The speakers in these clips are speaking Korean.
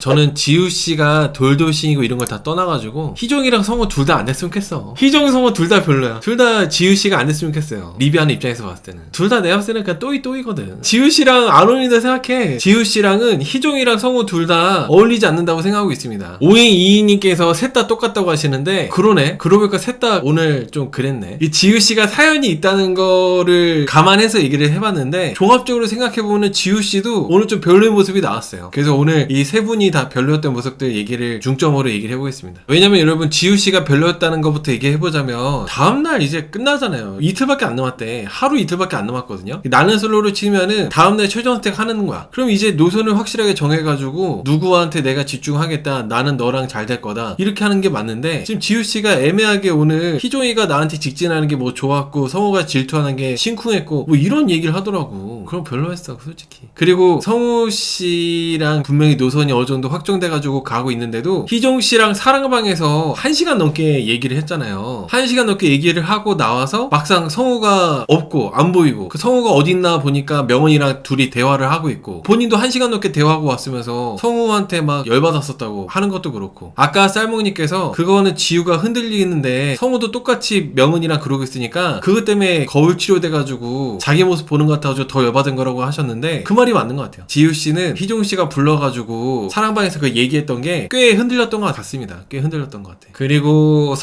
저는 지우씨가 돌돌싱이고 이런 걸 다 떠나가지고 희종이랑 성우 둘 다 안 됐으면 좋겠어. 희종 성우 둘 다 별로야. 둘 다 지우씨가 안 됐으면 좋겠어요. 리뷰하는 입장에서 봤을 때는 둘 다 내가 봤을 때는 그냥 또이또이거든. 지우씨랑 안 어울린다 생각해. 지우씨랑은 희종이랑 성우 둘 다 어울리지 않는다고 생각하고 있습니다. 5인2인님께서 셋 다 똑같다고 하시는데 그러네. 그러고 보니까 셋 다 오늘 좀 그랬네. 이 지우씨가 사연이 있다는 거를 감안해서 얘기를 해봤는데 종합적으로 생각해보면 지우씨도 오늘 좀 별로인 모습이 나왔어요. 그래서 오늘 이 세 분이 다 별로였던 모습들 얘기를 중점으로 얘기를 해보겠습니다. 왜냐면 여러분 지우씨가 별로였다는 것부터 얘기해보자면 다음날 이제 끝나잖아요. 이틀밖에 안 남았대. 하루 이틀밖에 안 남았거든요. 나는 솔로로 치면은 다음날 최종 선택하는 거야. 그럼 이제 노선을 확실하게 정해가지고 누구한테 내가 집중하겠다. 나는 너랑 잘 될 거다. 이렇게 하는 게 맞는데 지금 지우씨가 애매하게 오늘 희종이가 나한테 직진하는 게 뭐 좋았고 성우가 질투하는 게 심쿵했고 뭐 이런 얘기를 하더라고. 그럼 별로였어 솔직히. 그리고 성우씨랑 분명히 노선이 어느 정도 확정돼가지고 가고 있는데도 희종씨랑 사랑방에서 1시간 넘게 얘기를 했잖아요. 1시간 넘게 얘기를 하고 나와서 막상 성우가 없고 안 보이고 그 성우가 어딨나 보니까 명은이랑 둘이 대화를 하고 있고 본인도 1시간 넘게 대화하고 왔으면서 성우한테 막 열받았었다고 하는 것도 그렇고 아까 쌀먹님께서 그거는 지우가 흔들리는데 성우도 똑같이 명은이랑 그러고 있으니까 그것 때문에 거울 치료돼가지고 자기 모습 보는 것 같아가지고 더 열받은 거라고 하셨는데 그 말이 맞는 것 같아요. 지우씨는 희종씨가 불러가지고 사랑방에서 그 얘기했던 게 꽤 흔들렸던 것 같습니다. 꽤 흔들렸던 것 같아요. 그리고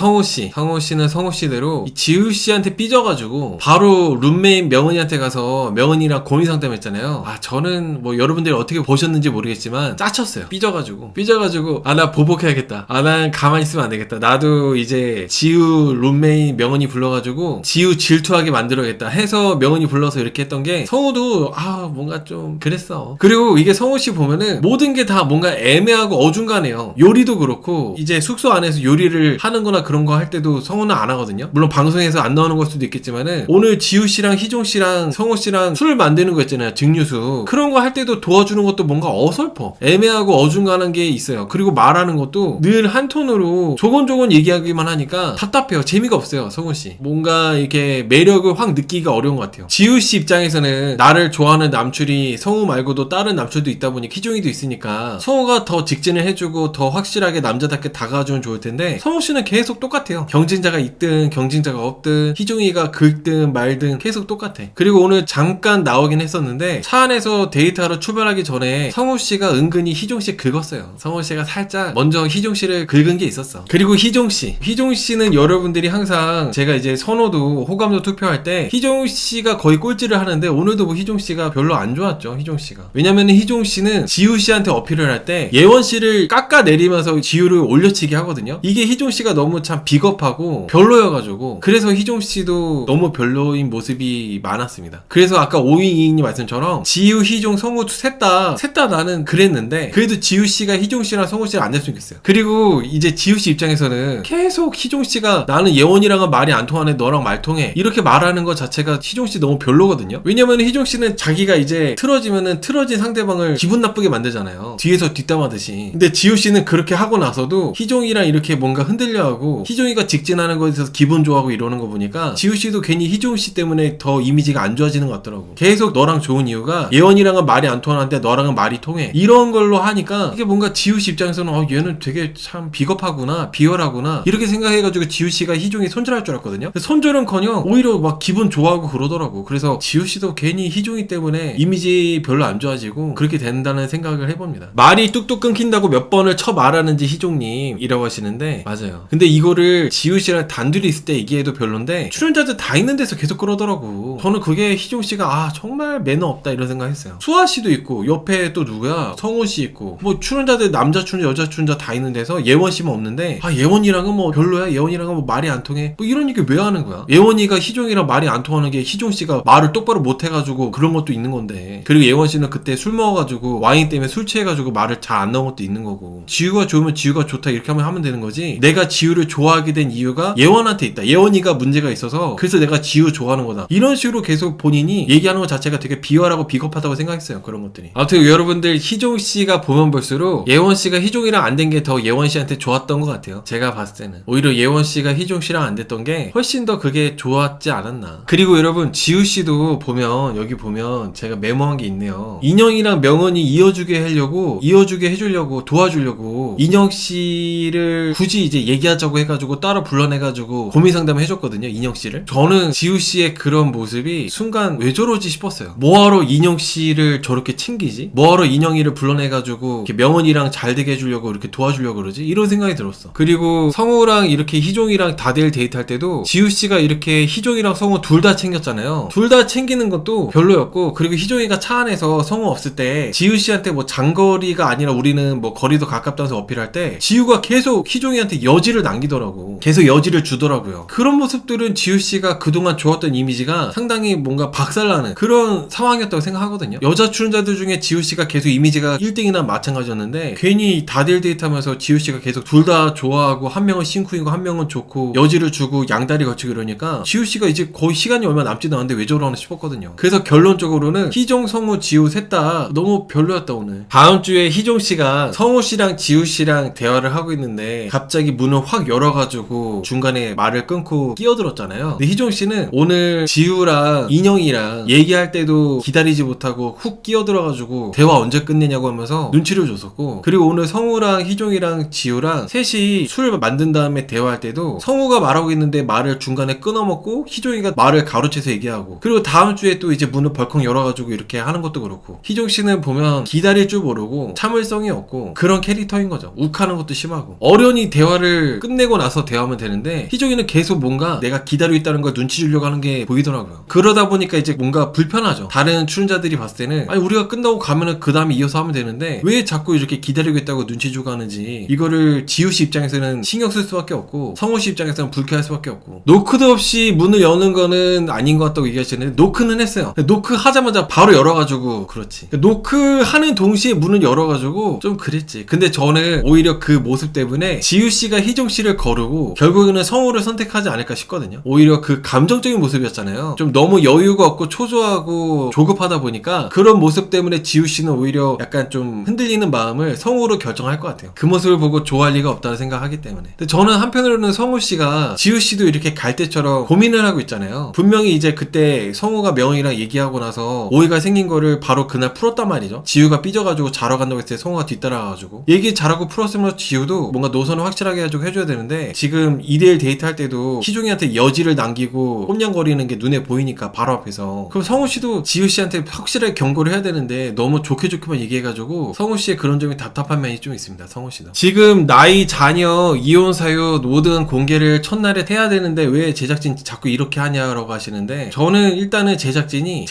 성우씨는 성우씨대로 지우씨한테 삐져가지고 바로 룸메인 명은이한테 가서 명은이랑 고민 상담했잖아요. 저는 뭐 여러분들이 어떻게 보셨는지 모르겠지만 짜쳤어요. 삐져가지고 나 보복해야겠다. 난 가만히 있으면 안 되겠다. 나도 이제 지우 룸메인 명은이 불러가지고 지우 질투하게 만들어야겠다 해서 명은이 불러서 이렇게 했던 게 성우도 뭔가 좀 그랬어. 그리고 이게 성우씨 보면은 모든 게 다 뭔가 애매하고 어중간해요. 요리도 그렇고 이제 숙소 안에서 요리를 하는 거나 그런 거 할 때도 성우는 안 하거든요. 물론 방송에서 안 나오는 걸 수도 있겠지만은 오늘 지우씨랑 희종씨랑 성우씨랑 술을 만드는 거 있잖아요. 증류수. 그런 거 할 때도 도와주는 것도 뭔가 어설퍼. 애매하고 어중간한 게 있어요. 그리고 말하는 것도 늘 한 톤으로 조곤조곤 얘기하기만 하니까 답답해요. 재미가 없어요. 성우씨. 뭔가 이렇게 매력을 확 느끼기가 어려운 것 같아요. 지우씨 입장에서는 나를 좋아하는 남출이 성우 말고도 다른 남출도 있다 보니 희종이도 있으니까 성우가 더 직진을 해주고 더 확실하게 남자답게 다가와주면 좋을 텐데 성우씨는 계속 똑같아요. 경쟁자가 있든 경쟁자가 없든 희종이가 긁든 말든 계속 똑같아. 그리고 오늘 잠깐 나오긴 했었는데 차 안에서 데이트하러 출발하기 전에 성우씨가 은근히 희종씨 긁었어요. 성우씨가 살짝 먼저 희종씨를 긁은 게 있었어. 그리고 희종씨는 여러분들이 항상 제가 이제 선호도 호감도 투표할 때 희종씨가 거의 꼴찌를 하는데 오늘도 뭐 희종씨가 별로 안 좋았죠. 희종씨가. 왜냐면은 희종씨는 지우씨한테 어필을 할 때 예원씨를 깎아내리면서 지우를 올려치기 하거든요. 이게 희종씨가 너무 참 비겁하고 별로여가지고 그래서 희종씨도 너무 별로인 모습이 많았습니다. 그래서 아까 5인2인님 말씀처럼 지우, 희종, 성우 셋 다 나는 그랬는데 그래도 지우씨가 희종씨랑 성우씨를 안 됐으면 좋겠어요. 그리고 이제 지우씨 입장에서는 계속 희종씨가 나는 예원이랑은 말이 안 통하네 너랑 말 통해 이렇게 말하는 것 자체가 희종씨 너무 별로거든요. 왜냐면 희종씨는 자기가 이제 틀어지면은 틀어진 상대방을 기분 나쁘게 만들잖아요. 뒤에서 뒷담하듯이. 근데 지우씨는 그렇게 하고 나서도 희종이랑 이렇게 뭔가 흔들려하고 희종이가 직진하는 거에 대해서 기분 좋아하고 이러는 거 보니까 지우씨도 괜히 희종씨 때문에 더 이미지가 안 좋아지는 것 같더라고. 계속 너랑 좋은 이유가 예원이랑은 말이 안 통하는데 너랑은 말이 통해 이런 걸로 하니까 이게 뭔가 지우씨 입장에서는 얘는 되게 참 비겁하구나 비열하구나 이렇게 생각해가지고 지우씨가 희종이 손절할 줄 알았거든요. 손절은커녕 오히려 막 기분 좋아하고 그러더라고. 그래서 지우씨도 괜히 희종이 때문에 이미지 별로 안 좋아지고 그렇게 된다는 생각을 해봅니다. 말이 뚝뚝 끊긴다고 몇 번을 쳐 말하는지 희종님이라고 하시는데 맞아요. 근데 이거를 지우씨랑 단둘이 있을 때 얘기해도 별론데 출연자들 다 있는 데서 계속 그러더라고. 저는 그게 희종씨가 정말 매너 없다 이런 생각했어요. 수아씨도 있고 옆에 또 누구야 성우씨 있고 뭐 출연자들 남자 출연자 여자 출연자 다 있는 데서 예원씨만 없는데 예원이랑은 뭐 별로야 예원이랑은 뭐 말이 안 통해 뭐 이런 얘기 왜 하는 거야. 예원이가 희종이랑 말이 안 통하는 게 희종씨가 말을 똑바로 못 해가지고 그런 것도 있는 건데 그리고 예원씨는 그때 술 먹어가지고 와인 때문에 술 취해가지고 말을 잘 안 나온 것도 있는 거고 지우가 좋으면 지우가 좋다 이렇게 하면 되는 거지. 내가 지우를 좋아하게 된 이유가 예원한테 있다. 예원이가 문제가 있어서 그래서 내가 지우 좋아하는 거다. 이런 식으로 계속 본인이 얘기하는 것 자체가 되게 비열하고 비겁하다고 생각했어요. 그런 것들이. 아무튼 여러분들 희종씨가 보면 볼수록 예원씨가 희종이랑 안 된 게 더 예원씨한테 좋았던 것 같아요. 제가 봤을 때는. 오히려 예원씨가 희종씨랑 안 됐던 게 훨씬 더 그게 좋았지 않았나. 그리고 여러분 지우씨도 보면 여기 보면 제가 메모한 게 있네요. 인형이랑 명은이 이어주게 하려고 들어주게 해주려고 도와주려고 인형 씨를 굳이 이제 얘기하자고 해가지고 따로 불러내가지고 고민 상담을 해줬거든요. 인형 씨를. 저는 지우 씨의 그런 모습이 순간 왜 저러지 싶었어요. 뭐하러 인형 씨를 저렇게 챙기지? 뭐하러 인형이를 불러내가지고 이렇게 명언이랑 잘 되게 해주려고 이렇게 도와주려고 그러지? 이런 생각이 들었어. 그리고 성우랑 이렇게 희종이랑 다들 데이트할 때도 지우 씨가 이렇게 희종이랑 성우 둘 다 챙겼잖아요. 둘 다 챙기는 것도 별로였고, 그리고 희종이가 차 안에서 성우 없을 때 지우 씨한테 뭐 장거리가 아니라 우리는 뭐 거리도 가깝다면서 어필할 때 지우가 계속 희종이한테 여지를 남기더라고. 계속 여지를 주더라고요. 그런 모습들은 지우 씨가 그동안 좋았던 이미지가 상당히 뭔가 박살나는 그런 상황이었다고 생각하거든요. 여자 출연자들 중에 지우 씨가 계속 이미지가 1등이나 마찬가지였는데 괜히 다들 데이트하면서 지우 씨가 계속 둘 다 좋아하고 한 명은 싱크이고 한 명은 좋고 여지를 주고 양다리 거치고 이러니까 지우 씨가 이제 거의 시간이 얼마 남지도 않았는데 왜 저러나 싶었거든요. 그래서 결론적으로는 희종, 성우, 지우 셋 다 너무 별로였다 오늘. 다음 주에 희종 씨가 성우 씨랑 지우 씨랑 대화를 하고 있는데 갑자기 문을 확 열어가지고 중간에 말을 끊고 끼어들었잖아요. 근데 희종 씨는 오늘 지우랑 인형이랑 얘기할 때도 기다리지 못하고 훅 끼어들어가지고 대화 언제 끝내냐고 하면서 눈치를 줬었고, 그리고 오늘 성우랑 희종이랑 지우랑 셋이 술 만든 다음에 대화할 때도 성우가 말하고 있는데 말을 중간에 끊어먹고 희종이가 말을 가로채서 얘기하고, 그리고 다음 주에 또 이제 문을 벌컥 열어가지고 이렇게 하는 것도 그렇고, 희종 씨는 보면 기다릴 줄 모르고 참을성이 없고 그런 캐릭터인 거죠. 욱하는 것도 심하고. 어련히 대화를 끝내고 나서 대화하면 되는데 희종이는 계속 뭔가 내가 기다리고 있다는 걸 눈치 주려고 하는 게 보이더라고요. 그러다 보니까 이제 뭔가 불편하죠. 다른 출연자들이 봤을 때는 아니 우리가 끝나고 가면은 그 다음에 이어서 하면 되는데 왜 자꾸 이렇게 기다리고 있다고 눈치 주고 하는지, 이거를 지우 씨 입장에서는 신경 쓸 수밖에 없고 성우 씨 입장에서는 불쾌할 수밖에 없고. 노크도 없이 문을 여는 거는 아닌 것 같다고 얘기하시는데 노크는 했어요. 노크 하자마자 바로 열어가지고 그렇지. 노크 하는 동시에 문을 열어가지고 좀 그랬지. 근데 저는 오히려 그 모습 때문에 지우 씨가 희종 씨를 거르고 결국에는 성우를 선택하지 않을까 싶거든요. 오히려 그 감정적인 모습이었잖아요. 좀 너무 여유가 없고 초조하고 조급하다 보니까 그런 모습 때문에 지우 씨는 오히려 약간 좀 흔들리는 마음을 성우로 결정할 것 같아요. 그 모습을 보고 좋아할 리가 없다고 생각하기 때문에. 근데 저는 한편으로는 성우 씨가 지우 씨도 이렇게 갈 때처럼 고민을 하고 있잖아요. 분명히 이제 그때 성우가 명이랑 얘기하고 나서 오해가 생긴 거를 바로 그날 풀었단 말이죠. 지우가 삐져가지고 자러 간다고 했을 때 성우가 뒤따라가가지고 얘기 잘하고 풀었으면 지우도 뭔가 노선을 확실하게 해가지고 해줘야 되는데, 지금 2대1 데이트 할 때도 희종이한테 여지를 남기고 꼼냥거리는 게 눈에 보이니까 바로 앞에서. 그럼 성우 씨도 지우 씨한테 확실하게 경고를 해야 되는데 너무 좋게 좋게만 얘기해가지고 성우 씨의 그런 점이 답답한 면이 좀 있습니다. 성우 씨도 지금 나이, 자녀, 이혼 사유 모든 공개를 첫날에 해야 되는데 왜 제작진 자꾸 이렇게 하냐라고 하시는데, 저는 일단은 제작진의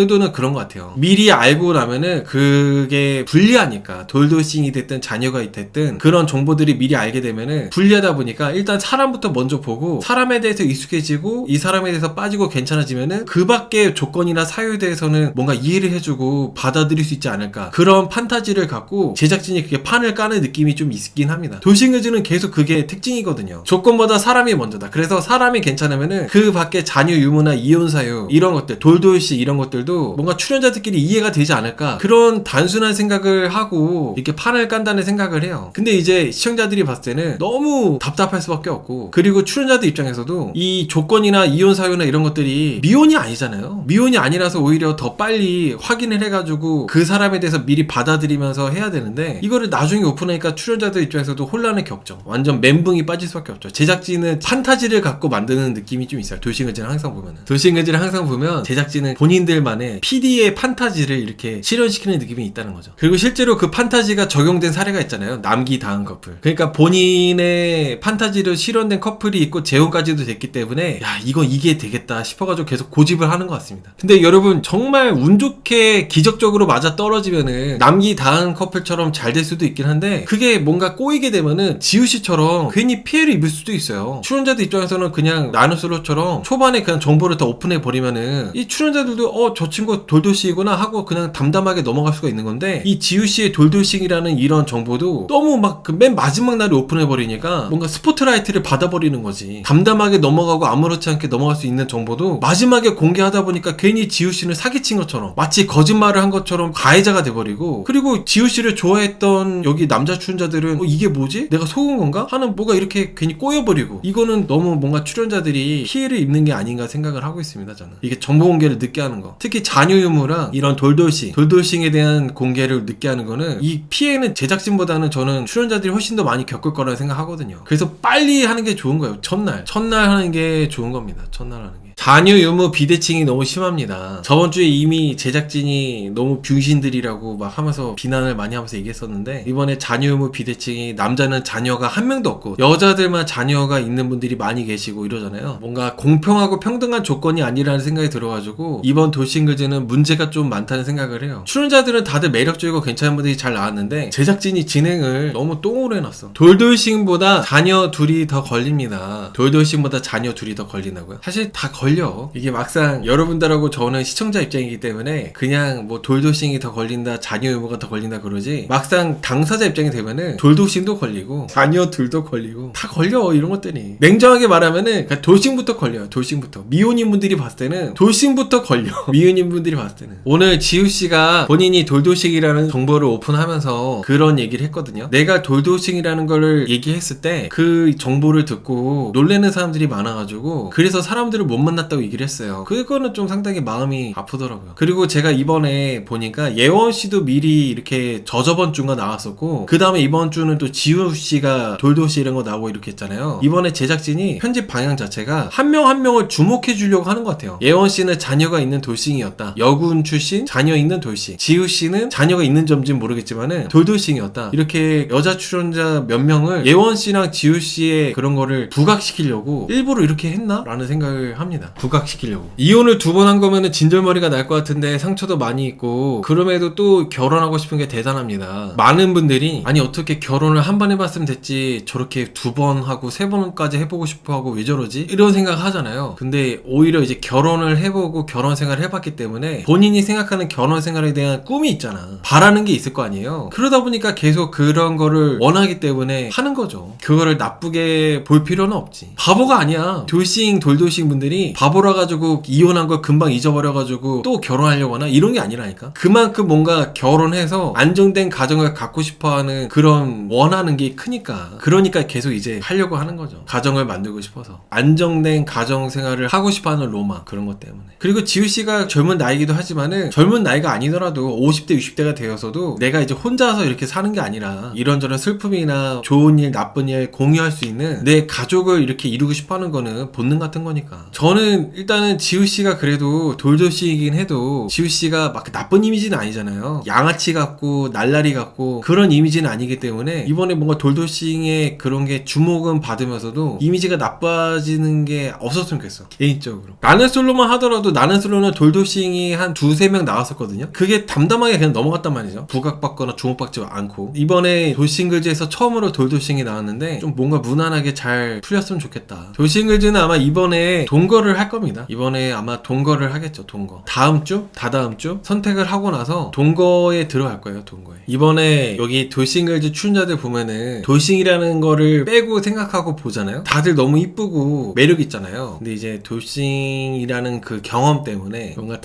의도는 그런 것 같아요. 미리 알고 나면은 그게 불리하니까, 돌돌싱이 됐든 자녀가 됐든 그런 정보들이 미리 알게 되면은 불리하다 보니까 일단 사람부터 먼저 보고 사람에 대해서 익숙해지고 이 사람에 대해서 빠지고 괜찮아지면은 그 밖의 조건이나 사유에 대해서는 뭔가 이해를 해주고 받아들일 수 있지 않을까, 그런 판타지를 갖고 제작진이 그게 판을 까는 느낌이 좀 있긴 합니다. 돌싱어즈는 계속 그게 특징이거든요. 조건보다 사람이 먼저다. 그래서 사람이 괜찮으면은 그 밖에 자녀 유무나 이혼 사유 이런 것들, 돌돌씨 이런 것들도 뭔가 출연자들끼리 이해가 되지 않을까, 그런 단순한 생각을 하고 이렇게 판을 깐다는 생각을 해요. 근데 이제 시청자들이 봤을 때는 너무 답답할 수밖에 없고, 그리고 출연자들 입장에서도 이 조건이나 이혼 사유나 이런 것들이 미혼이 아니잖아요. 미혼이 아니라서 오히려 더 빨리 확인을 해가지고 그 사람에 대해서 미리 받아들이면서 해야 되는데, 이거를 나중에 오픈하니까 출연자들 입장에서도 혼란을 겪죠. 완전 멘붕이 빠질 수밖에 없죠. 제작진은 판타지를 갖고 만드는 느낌이 좀 있어요. 돌싱어즈는 항상 보면 제작진은 본인들만의 PD의 판타지를 이렇게 실현시키는 느낌이 있다는 거죠. 그리고 실제로 그 판타지가 적용된 사례가 있잖아요. 남기 다은 커플. 그러니까 본인의 판타지로 실현된 커플이 있고 재혼까지도 됐기 때문에 야 이게 되겠다 싶어가지고 계속 고집을 하는 것 같습니다. 근데 여러분 정말 운 좋게 기적적으로 맞아 떨어지면은 남기 다은 커플처럼 잘 될 수도 있긴 한데, 그게 뭔가 꼬이게 되면은 지우씨처럼 괜히 피해를 입을 수도 있어요. 출연자들 입장에서는 그냥 나누슬로처럼 초반에 그냥 정보를 다 오픈해 버리면은 이 출연자들도 저 친구 돌돌씨구나 하고 그냥 담담하게 넘어갈 수가 있는 건데, 이 지우씨의 돌돌싱이라는 이런 정보도 너무 막 그 맨 마지막 날에 오픈해 버리니까 뭔가 스포트라이트를 받아버리는 거지. 담담하게 넘어가고 아무렇지 않게 넘어갈 수 있는 정보도 마지막에 공개하다 보니까 괜히 지우씨는 사기친 것처럼, 마치 거짓말을 한 것처럼 가해자가 돼버리고, 그리고 지우씨를 좋아했던 여기 남자 출연자들은 이게 뭐지? 내가 속은 건가? 하는 뭐가 이렇게 괜히 꼬여버리고, 이거는 너무 뭔가 출연자들이 피해를 입는 게 아닌가 생각을 하고 있습니다. 저는 이게 정보 공개를 늦게 하는 거, 특히 자녀 유무랑 이런 돌돌싱에 대한 공개를 늦게 하는 거는 입장에서는 이 피해는 제작진보다는 저는 출연자들이 훨씬 더 많이 겪을 거라 생각하거든요. 그래서 빨리 하는 게 좋은 거예요. 첫날 하는 게 좋은 겁니다. 첫날 하는 게. 잔여 유무 비대칭이 너무 심합니다. 저번 주에 이미 제작진이 너무 병신들이라고 막 하면서 비난을 많이 하면서 얘기했었는데, 이번에 잔여 유무 비대칭이 남자는 자녀가 한 명도 없고 여자들만 자녀가 있는 분들이 많이 계시고 이러잖아요. 뭔가 공평하고 평등한 조건이 아니라는 생각이 들어가지고 이번 돌싱글즈는 문제가 좀 많다는 생각을 해요. 출연자들은 다들 매력적이고 괜찮은 분들이 잘 나왔는데 제작진이 진행을 너무 똥으로 해놨어. 돌돌싱보다 자녀 둘이 더 걸립니다. 돌돌싱보다 자녀 둘이 더 걸린다고요? 사실 다 걸려. 이게 막상 여러분들하고 저는 시청자 입장이기 때문에 그냥 뭐 돌돌싱이 더 걸린다, 자녀 유무가 더 걸린다 그러지, 막상 당사자 입장이 되면은 돌돌싱도 걸리고 자녀 둘도 걸리고 다 걸려. 이런 것들이 냉정하게 말하면은 그러니까 돌싱부터 걸려요. 돌싱부터. 미혼인 분들이 봤을 때는 돌싱부터 걸려. 미혼인 분들이 봤을 때는. 오늘 지우씨가 본인이 돌돌싱이라는 정보를 오픈하면서 그런 얘기를 했거든요. 내가 돌돌싱이라는 거를 얘기했을 때 그 정보를 듣고 놀래는 사람들이 많아가지고 그래서 사람들을 못 만났다고 얘기를 했어요. 그거는 좀 상당히 마음이 아프더라고요. 그리고 제가 이번에 보니까 예원씨도 미리 이렇게 저저번 주가 나왔었고, 그 다음에 이번 주는 또 지우씨가 돌돌씨 이런 거 나오고 이렇게 했잖아요. 이번에 제작진이 편집 방향 자체가 한 명 한 명을 주목해 주려고 하는 것 같아요. 예원씨는 자녀가 있는 돌싱이었다. 여군 출신 자녀 있는 돌싱. 지우씨는 자녀가 있는 점인지는 모르겠지만은 돌돌싱이었다. 이렇게 여자 출연자 몇 명을 예원씨랑 지우씨의 그런 거를 부각시키려고 일부러 이렇게 했나? 라는 생각을 합니다. 부각시키려고. 이혼을 2번 한 거면은 진절머리가 날 것 같은데 상처도 많이 있고, 그럼에도 또 결혼하고 싶은 게 대단합니다. 많은 분들이 아니 어떻게 결혼을 한 번 해봤으면 됐지 저렇게 2번 하고 3번까지 해보고 싶어 하고 왜 저러지? 이런 생각 하잖아요. 근데 오히려 이제 결혼을 해보고 결혼 생활을 해봤기 때문에 본인이 생각하는 결혼 생활에 대한 꿈이 있잖아. 바라는 게 있을 거 아니에요. 그러다 보니까 계속 그런 거를 원하기 때문에 하는 거죠. 그거를 나쁘게 볼 필요는 없지. 바보가 아니야. 돌돌싱 분들이 바보라 가지고 이혼한 걸 금방 잊어버려 가지고 또 결혼하려고 하나? 이런 게 아니라니까. 그만큼 뭔가 결혼해서 안정된 가정을 갖고 싶어하는 그런 원하는 게 크니까. 그러니까 계속 이제 하려고 하는 거죠. 가정을 만들고 싶어서 안정된 가정 생활을 하고 싶어하는 로망, 그런 것 때문에. 그리고 지우씨가 젊은 나이기도 하지만은 젊은 나이가 아니더라도 50대 60대가 되어서도 내가 이제 혼자서 이렇게 사는 게 아니라 이런저런 슬픔이나 좋은 일 나쁜 일 공유할 수 있는 내 가족을 이렇게 이루고 싶어하는 거는 본능 같은 거니까. 저는 일단은 지우씨가 그래도 돌돌씨이긴 해도 지우씨가 막 나쁜 이미지는 아니잖아요. 양아치 같고 날라리 같고 그런 이미지는 아니기 때문에 이번에 뭔가 돌돌싱의 그런 게 주목은 받으면서도 이미지가 나빠지는 게 없었으면 좋겠어. 개인적으로. 나는 솔로만 하더라도 나는 솔로는 돌돌싱이 한 2-3명 나왔었거든요. 그게 담담하게 그냥 넘어갔단 말이죠. 부각받거나 주목받지 않고. 이번에 돌싱글즈에서 처음으로 돌돌싱이 나왔는데 좀 뭔가 무난하게 잘 풀렸으면 좋겠다. 돌싱글즈는 아마 이번에 동거를 할 겁니다. 이번에 아마 동거를 하겠죠. 동거. 다음 주? 다다음 주? 선택을 하고 나서 동거에 들어갈 거예요. 동거에. 이번에 여기 돌싱글즈 출연자들 보면은 돌싱이라는 거를 빼고 생각하고 보잖아요. 다들 너무 이쁘고 매력 있잖아요. 근데 이제 돌싱이라는 그 경험 때문에 뭔가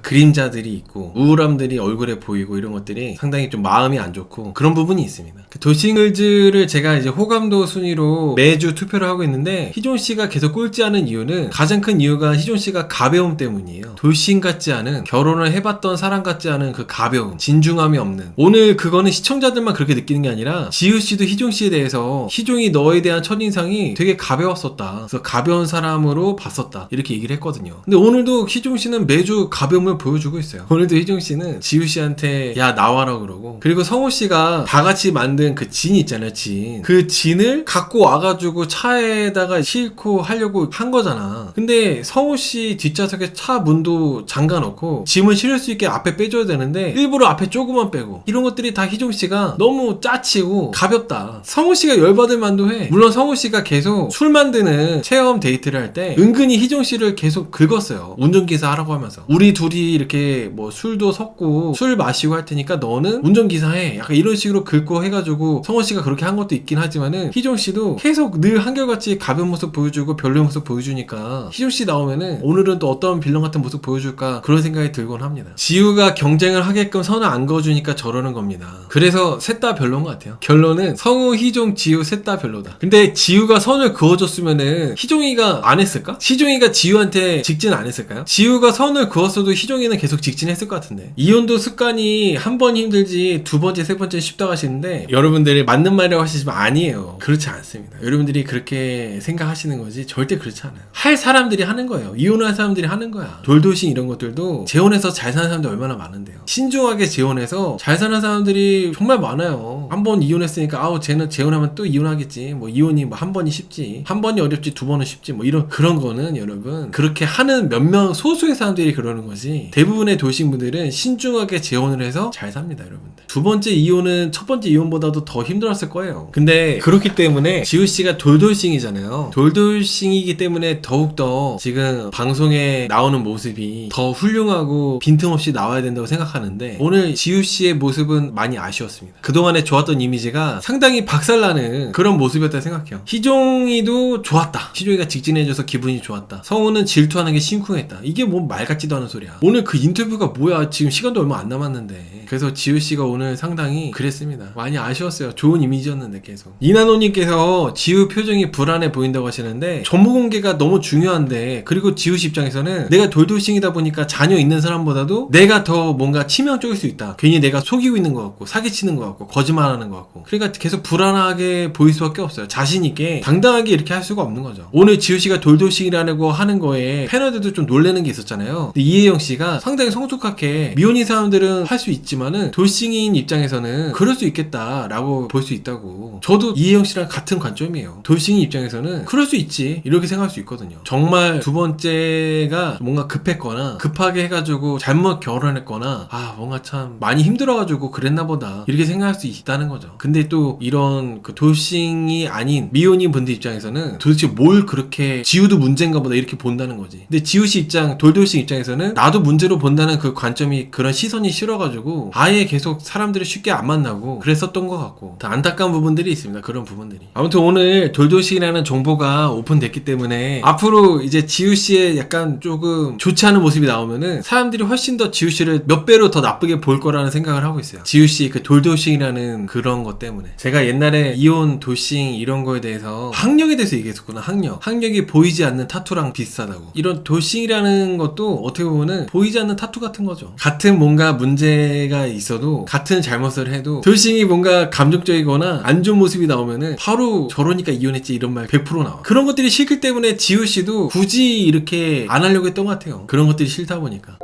그림자들이 있고 우울함들이 얼굴에 보이고 이런 것들이 상당히 좀 마음이 안 좋고 그런 부분이 있습니다. 돌싱글즈를 제가 이제 호감도 순위로 매주 투표를 하고 있는데 희종씨가 계속 꼴찌하는 이유는, 가장 큰 이유가 희종씨가 가벼움 때문이에요. 돌싱 같지 않은, 결혼을 해봤던 사람 같지 않은 그 가벼움, 진중함이 없는. 오늘 그거는 시청자들만 그렇게 느끼는 게 아니라 지우씨도 희종씨에 대해서 희종이 너에 대한 첫인상이 되게 가벼웠었다. 그래서 가벼운 사람으로 봤었다. 이렇게 얘기를 했거든요. 근데 오늘도 희종씨는 매주 가벼움을 보여주고 있어요. 오늘도 희종씨는 지우씨한테 야 나와라 그러고, 그리고 성우씨가 다 같이 만든 그 진 있잖아요. 그 진을 갖고 와가지고 차에다가 싣고 하려고 한 거잖아. 근데 성우씨 뒷좌석에 차 문도 잠가놓고 짐을 실을 수 있게 앞에 빼줘야 되는데 일부러 앞에 조금만 빼고, 이런 것들이 다 희종씨가 너무 짜치고 가볍다. 성우씨가 열받을 만도 해. 물론 성우씨가 계속 술 만드는 체험 데이트를 할 때 은근히 희종씨를 계속 긁었어요. 운전기사 하라고 하면서 우리 둘이 이렇게 뭐 술도 섞고 술 마시고 할 테니까 너는 운전기사 해, 약간 이런 식으로 긁고 해가지고 성우씨가 그렇게 한 것도 있긴 하지만은 희종씨도 계속 늘 한결같이 가벼운 모습 보여주고 별로의 모습 보여주니까 희종씨 나오면은 오늘은 또 어떤 빌런 같은 모습 보여줄까 그런 생각이 들곤 합니다. 지우가 경쟁을 하게끔 선을 안 그어주니까 저러는 겁니다. 그래서 셋 다 별로인 것 같아요. 결론은 성우, 희종, 지우 셋 다 별로다. 근데 지우가 선을 그어줬으면은 희종이가 안 했을까? 희종이가 지우한테 직진 안 했을까요? 지우가 선을 그었어도 희종이는 계속 직진했을 것 같은데. 이혼도 습관이 한 번 힘들지 두 번째 세 번째 쉽다고 하시는데 여러분들이 맞는 말이라고 하시지만 아니에요. 그렇지 않습니다. 여러분들이 그렇게 생각하시는 거지 절대 그렇지 않아요. 할 사람들이 하는 거예요. 이혼한 사람들이 하는 거야. 돌도신 이런 것들도 재혼해서 잘 사는 사람들 얼마나 많은데요. 신중하게 재혼해서 잘 사는 사람들이 정말 많아요. 한 번 이혼했으니까 아우 쟤는 재혼하면 또 이혼하겠지. 뭐 이혼이 뭐 한 번이 쉽지, 한 번이 어렵지, 두 번은 쉽지, 뭐 이런 그런 거는 여러분 그렇게 하는 몇 명 소수의 사람들이 그러는 거지. 대부분의 돌싱분들은 신중하게 재혼을 해서 잘 삽니다, 여러분들. 두 번째 이혼은 첫 번째 이혼보다도 더 힘들었을 거예요. 근데 그렇기 때문에 지우 씨가 돌돌싱이잖아요. 돌돌싱이기 때문에 더욱더 지금 방송에 나오는 모습이 더 훌륭하고 빈틈없이 나와야 된다고 생각하는데 오늘 지우 씨의 모습은 많이 아쉬웠습니다. 그동안에 좋았던 이미지가 상당히 박살나는 그런 모습이었다 생각해요. 희종이도 좋았다. 희종이가 직진해줘서 기분이 좋았다. 성우는 질투하는 게 심쿵했다. 이게 뭐 말 같지도 않은 소리야. 오늘 그 인터뷰가 뭐야. 지금 시간도 얼마 안 남았는데. 그래서 지우 씨가 오늘 상당히 그랬습니다. 많이 아쉬웠어요. 좋은 이미지였는데 계속. 이나노님께서 지우 표정이 불안해 보인다고 하시는데 정보 공개가 너무 중요한데 그리고 지우 씨 입장에서는 내가 돌돌싱이다 보니까 자녀 있는 사람보다도 내가 더 뭔가 치명적일 수 있다. 괜히 내가 속이고 있는 것 같고 사기치는 것 같고 거짓말하는 것 같고 그러니까 계속 불안하게 보일 수밖에 없어요. 자신 있게 당당하게 이렇게 할 수가 없는 거죠. 오늘 지우 씨가 돌돌싱이라고 하는 거에 패널들도 좀 놀래는 게 있었잖아요. 근데 이혜영 씨가 상당히 성숙하게 미혼인 사람들은 할 수 있지만은 돌싱인 입장에서는 그럴 수 있겠다라고 볼 수 있다고. 저도 이혜영 씨랑 같은 관점이에요. 돌싱인 입장에서는 그럴 수 있지 이렇게 생각할 수 있거든요. 정말 두 번째가 뭔가 급했거나 급하게 해가지고 잘못 결혼했거나 아 뭔가 참 많이 힘들어가지고 그랬나 보다 이렇게 생각할 수 있다는 거죠. 근데 또 이런 그 돌싱이 아닌 미혼인 분들 입장에서는 도대체 뭘 그렇게 지우도 문제인가 보다 이렇게 본다는 거지. 근데 지우 씨 입장 돌돌싱 입장에서는 나도 문제로 본다는 그 관점이 그런 시선이 싫어가지고 아예 계속 사람들이 쉽게 안 만나고 그랬었던 것 같고 더 안타까운 부분들이 있습니다. 그런 부분들이. 아무튼 오늘 돌돌싱이라는 정보가 오픈됐기 때문에 앞으로 이제 지우 씨의 약간 조금 좋지 않은 모습이 나오면은 사람들이 훨씬 더 지우 씨를 몇 배로 더 나쁘게 볼 거라는 생각을 하고 있어요. 지우 씨 그 돌돌싱이라는 그런 것 때문에. 제가 옛날에 이혼 돌싱 이런 거에 대해서 학력에 대해서 얘기했었구나. 학력이 보이지 않는 타투랑 비슷하다고. 이런 돌싱이라는 것도 어떻게 보면은 보이지 않는 타투 같은 거죠. 같은 뭔가 문제가 있어도 같은 잘못을 해도 돌싱이 뭔가 감정적이거나 안 좋은 모습이 나오면은 바로 저러니까 이혼했지 이런 말 100% 나와. 그런 것들이 싫기 때문에 지우 씨도 굳이 이렇게 안 하려고 했던 것 같아요. 그런 것들이 싫다 보니까.